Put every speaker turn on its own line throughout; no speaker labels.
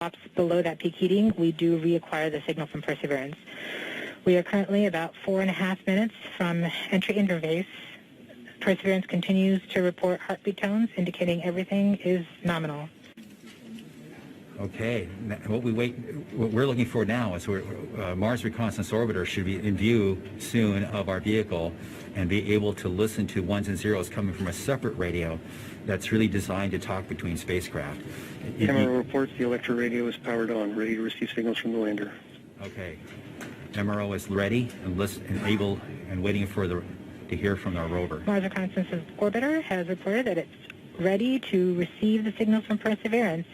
drops below that peak heating, we do reacquire the signal from Perseverance. We are currently about 4.5 minutes from entry interface. Perseverance continues to report heartbeat tones, indicating everything is nominal.
Okay, what we're looking for now is Mars Reconnaissance Orbiter should be in view soon of our vehicle and be able to listen to ones and zeros coming from a separate radio that's really designed to talk between spacecraft.
MRO reports the electro radio is powered on, ready to receive signals from the lander.
Okay, MRO is ready and able and waiting for to hear from our rover.
Mars Reconnaissance Orbiter has reported that it's ready to receive the signals from Perseverance.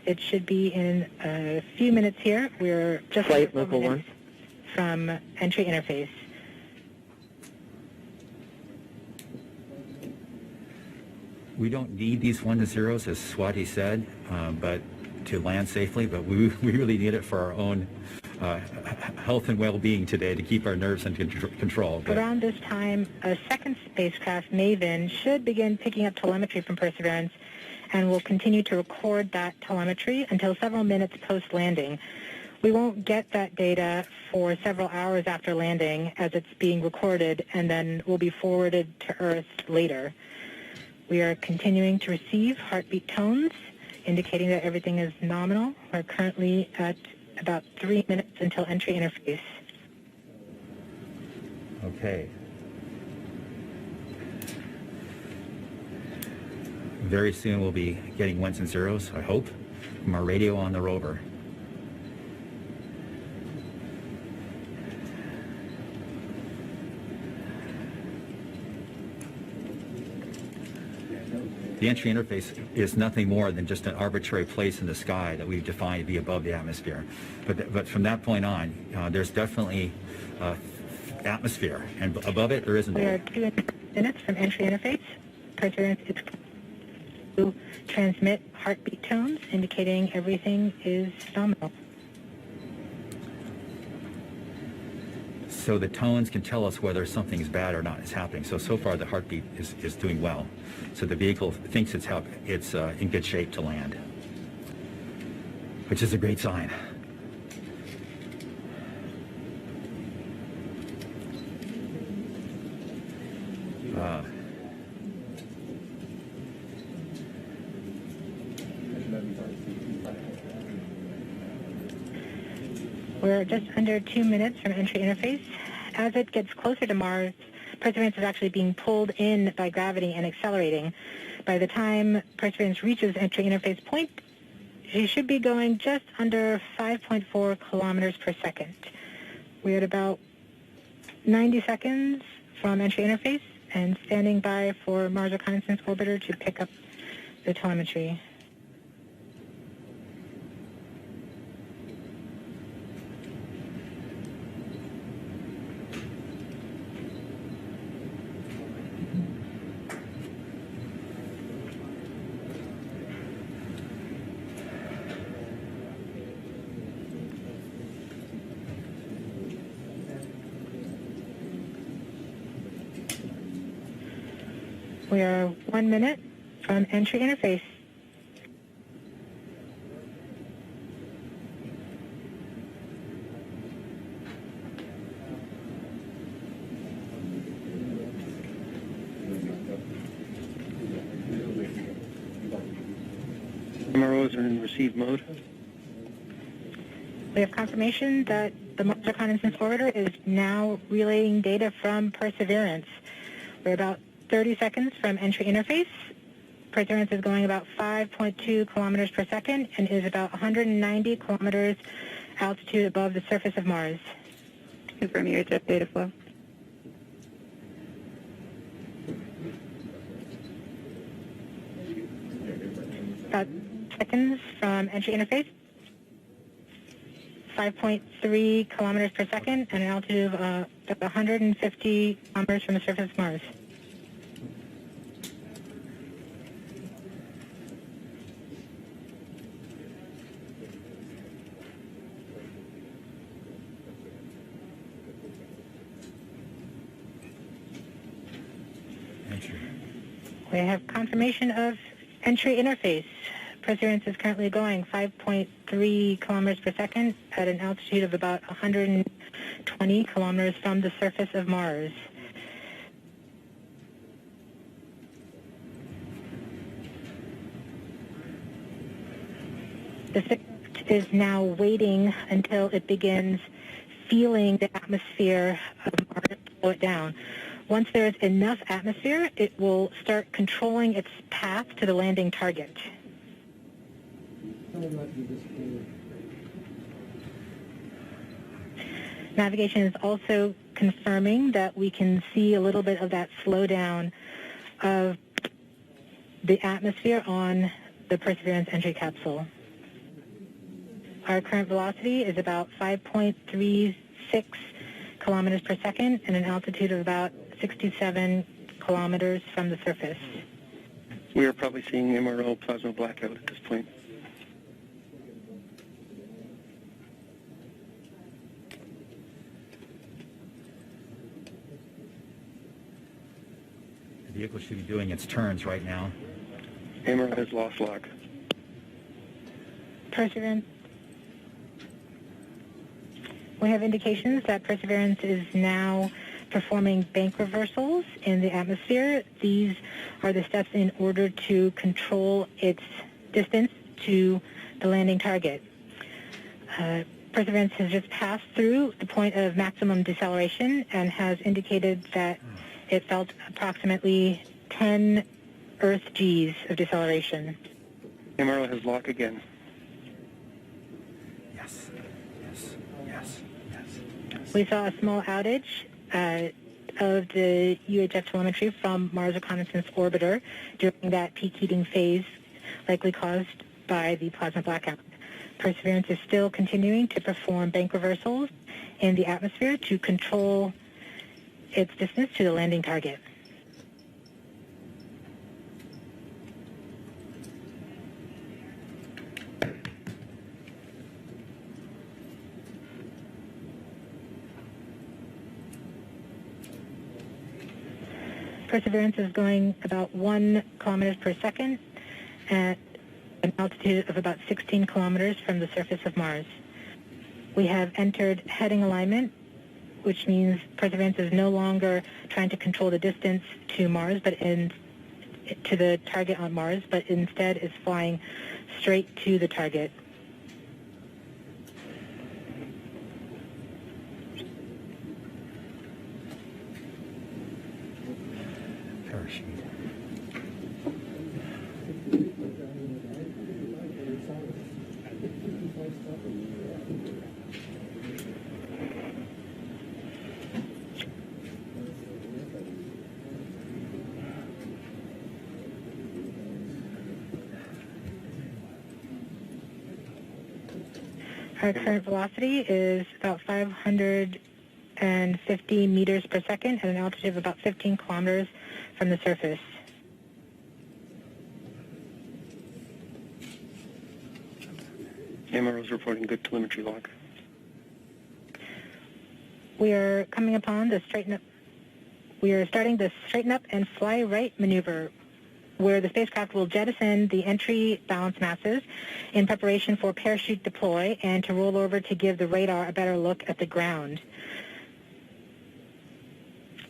It should be in a few minutes here. We're just
Flight level 1
from entry interface.
We don't need these ones and zeros, as Swati said, but to land safely, but we really need it for our own health and well-being today to keep our nerves under control. But
around this time, a second spacecraft, Maven, should begin picking up telemetry from Perseverance and will continue to record that telemetry until several minutes post-landing. We won't get that data for several hours after landing as it's being recorded and then will be forwarded to Earth later. We are continuing to receive heartbeat tones, indicating that everything is nominal. We're currently at about 3 minutes until entry interface.
Okay. Very soon we'll be getting ones and zeros, I hope, from our radio on the rover. The entry interface is nothing more than just an arbitrary place in the sky that we've defined to be above the atmosphere. But from that point on, there's definitely atmosphere, and above it there isn't.
We are 2 minutes from entry interface. Perseverance is to transmit heartbeat tones, indicating everything is nominal.
So the tones can tell us whether something's bad or not is happening. So far the heartbeat is doing well. So the vehicle thinks it's in good shape to land, which is a great sign.
We're just under 2 minutes from entry interface. As it gets closer to Mars, Perseverance is actually being pulled in by gravity and accelerating. By the time Perseverance reaches entry interface point, she should be going just under 5.4 kilometers per second. We're at about 90 seconds from entry interface and standing by for Mars Reconnaissance Orbiter to pick up the telemetry. We are 1 minute from entry interface.
MROs are in receive mode.
We have confirmation that the Mars Reconnaissance Orbiter is now relaying data from Perseverance. We're about 30 seconds from entry interface. Perseverance is going about 5.2 kilometers per second and is about 190 kilometers altitude above the surface of Mars.
Confirm your jet data flow.
About seconds from entry interface. 5.3 kilometers per second and an altitude of about 150 kilometers from the surface of Mars. We have confirmation of entry interface. Perseverance is currently going 5.3 kilometers per second at an altitude of about 120 kilometers from the surface of Mars. The spacecraft is now waiting until it begins feeling the atmosphere of Mars slow it down. Once there is enough atmosphere, it will start controlling its path to the landing target. Navigation is also confirming that we can see a little bit of that slowdown of the atmosphere on the Perseverance entry capsule. Our current velocity is about 5.36 kilometers per second and an altitude of about 67 kilometers from the surface.
We are probably seeing MRO plasma blackout at this point.
The vehicle should be doing its turns right now.
MRO has lost lock.
Perseverance. We have indications that Perseverance is now performing bank reversals in the atmosphere. These are the steps in order to control its distance to the landing target. Perseverance has just passed through the point of maximum deceleration and has indicated that it felt approximately 10 Earth Gs of deceleration.
MRO has lock again.
Yes, yes, yes, yes, yes.
We saw a small outage of the UHF telemetry from Mars Reconnaissance Orbiter during that peak heating phase, likely caused by the plasma blackout. Perseverance is still continuing to perform bank reversals in the atmosphere to control its distance to the landing target. Perseverance is going about 1 kilometers per second at an altitude of about 16 kilometers from the surface of Mars. We have entered heading alignment, which means Perseverance is no longer trying to control the distance to Mars, to the target on Mars, but instead is flying straight to the target.
Parachute.
Our current velocity is about 550 meters per second at an altitude of about 15 kilometers from the surface.
MRO is reporting good telemetry lock.
We are coming upon the straighten up. We are starting the straighten up and fly right maneuver, where the spacecraft will jettison the entry balance masses in preparation for parachute deploy and to roll over to give the radar a better look at the ground.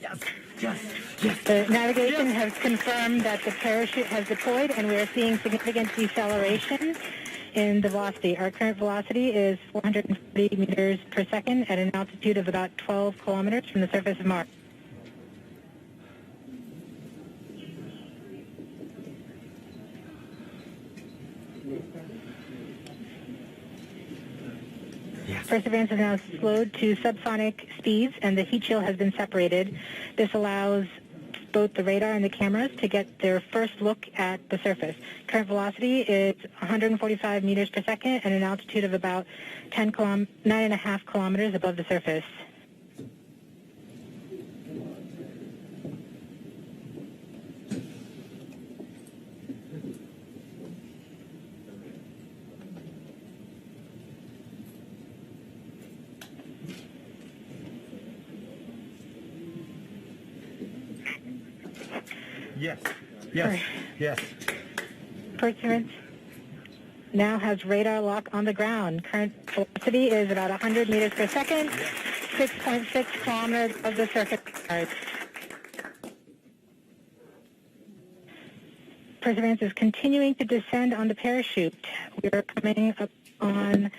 Yes, yes, yes.
The navigation has confirmed that the parachute has deployed, and we are seeing significant deceleration in the velocity. Our current velocity is 440 meters per second at an altitude of about 12 kilometers from the surface of Mars.
Yes.
Perseverance is now slowed to subsonic speeds, and the heat shield has been separated. This allows both the radar and the cameras to get their first look at the surface. Current velocity is 145 meters per second and an altitude of about 9.5 kilometers above the surface.
Yes, yes, yes.
Perseverance. now has radar lock on the ground. Current velocity is about 100 meters per second, 6.6 kilometers of the surface of Mars. Perseverance is continuing to descend on the parachute. We are coming up on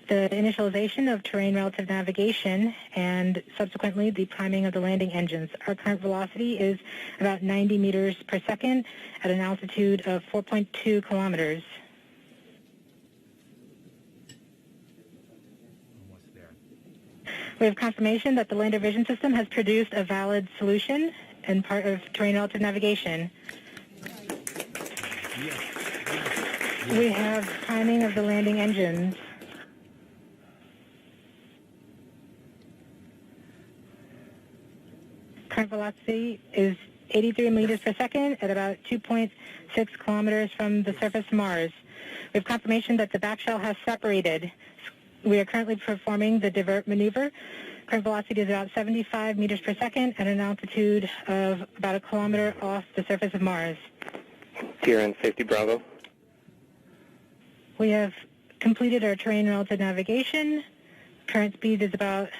the initialization of terrain relative navigation and subsequently the priming of the landing engines. Our current velocity is about 90 meters per second at an altitude of 4.2 kilometers.
Almost there.
We have confirmation that the lander vision system has produced a valid solution and part of terrain relative navigation. We have priming of the landing engines. Current velocity is 83 meters per second at about 2.6 kilometers from the surface of Mars. We have confirmation that the back shell has separated. We are currently performing the divert maneuver. Current velocity is about 75 meters per second at an altitude of about a kilometer off the surface of Mars.
TRN Safety Bravo.
We have completed our terrain relative navigation. Current speed is about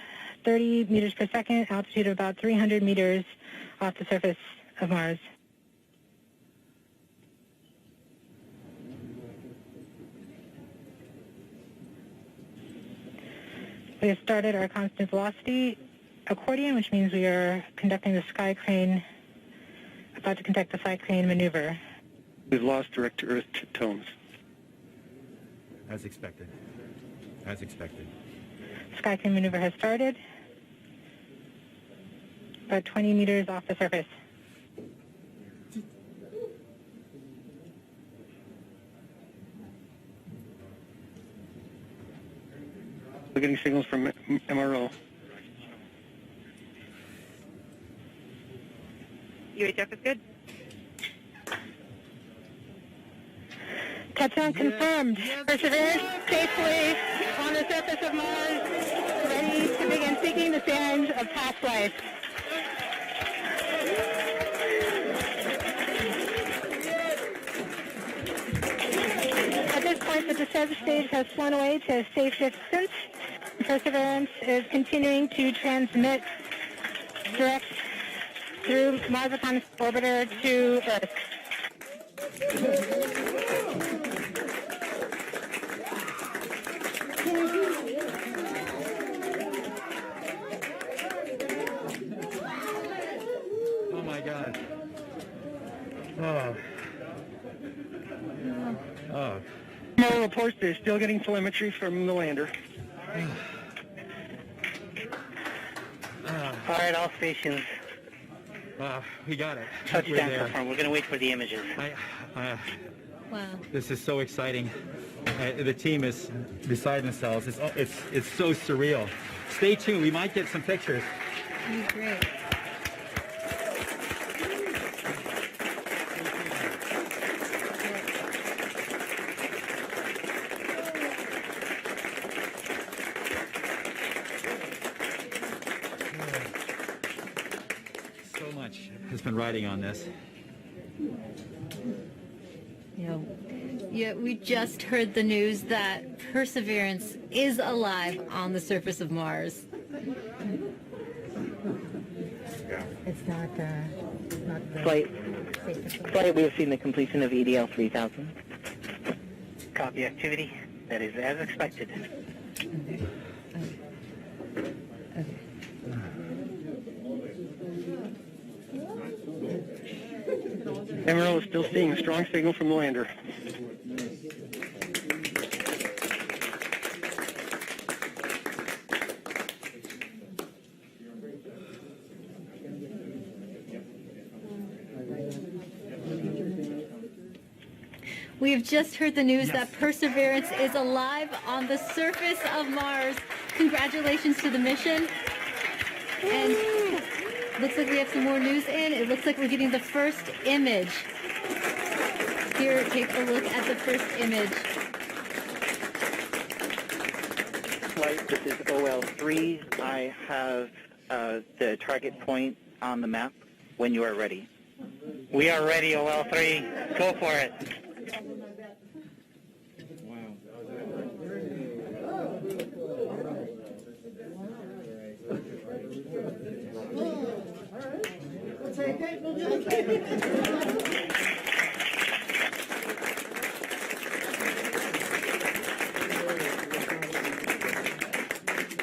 30 meters per second, altitude of about 300 meters off the surface of Mars. We have started our constant velocity accordion, which means we are conducting the sky crane, about to conduct the sky crane maneuver.
We've lost direct-to-earth tones.
As expected. As expected.
Sky crane maneuver has started, about 20 meters off the surface.
We're getting signals from MRO.
UHF is good.
Touchdown confirmed. Perseverance safely on the surface of Mars, ready to begin seeking the signs of past life. At this point, the descent stage has flown away to a safe distance. Perseverance is continuing to transmit direct through Mars Reconnaissance Orbiter to Earth.
Oh my God. Oh. Oh.
MRO reports they're still getting telemetry from the lander.
All right, all stations.
We got it. We're
Touchdown
there.
confirmed. We're going to wait for the images.
Wow.
This is so exciting. The team is beside themselves. It's so surreal. Stay tuned. We might get some pictures.
That'd be great.
So much has been riding on this.
Yeah, we just heard the news that Perseverance is alive on the surface of Mars.
It's not the
Flight, we have seen the completion of EDL 3000. Copy activity. That is as expected.
MRO is still seeing a strong signal from the lander.
We have just heard the news that Perseverance is alive on the surface of Mars. Congratulations to the mission. And looks like we have some more news in. It looks like we're getting the first image. Here, take a look at the first image.
Flight, this is OL3. I have the target point on the map when you are ready. We are ready, OL3. Go for it.
Wow.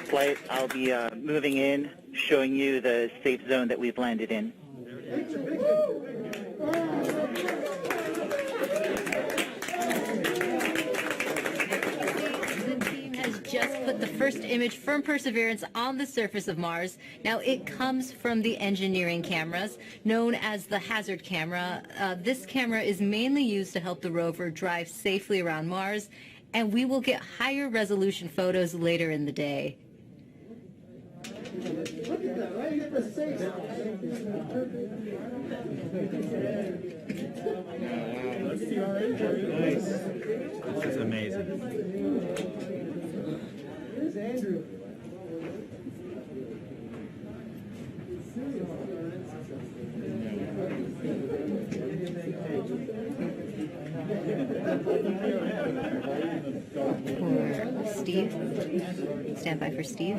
Flight, I'll be moving in, showing you the safe zone that we've landed in.
The team has just put the first image from Perseverance on the surface of Mars. Now, it comes from the engineering cameras, known as the hazard camera. This camera is mainly used to help the rover drive safely around Mars, and we will get higher resolution photos later in the day.
Look at that, right? You get the safe. Let's see our engine. Nice.
This is amazing.
Here's Andrew.
For Steve. Stand by for Steve.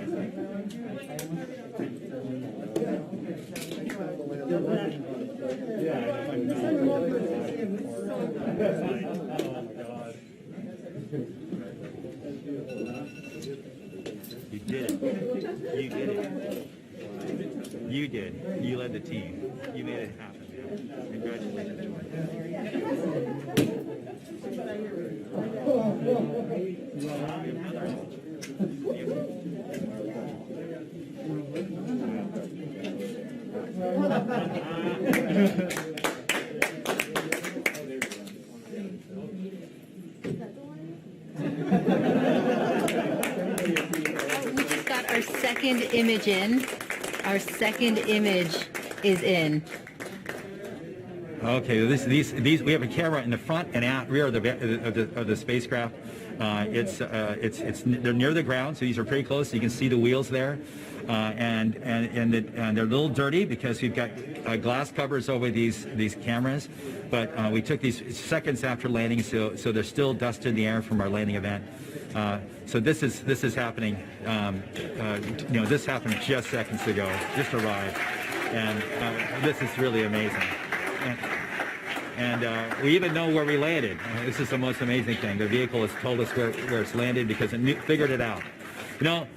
You did it. You did it. You did. You led the team. You made it happen. Congratulations.
We just got our second image in. Our second image is in.
Okay, these we have a camera in the front and rear of the spacecraft. They're near the ground, so these are pretty close. So you can see the wheels there, and they're a little dirty because we've got glass covers over these cameras. But we took these seconds after landing, so there's still dust in the air from our landing event. So this is happening. This happened just seconds ago. Just arrived, and this is really amazing. And we even know where we landed. This is the most amazing thing. The vehicle has told us where it's landed because it figured it out.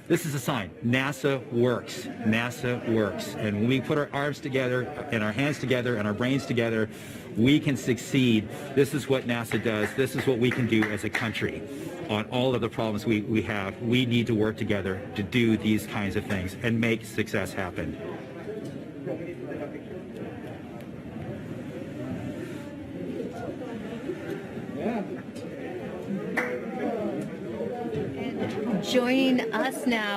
This is a sign. NASA works. NASA works. And when we put our arms together and our hands together and our brains together, we can succeed. This is what NASA does. This is what we can do as a country on all of the problems we have. We need to work together to do these kinds of things and make success happen.
Joining us now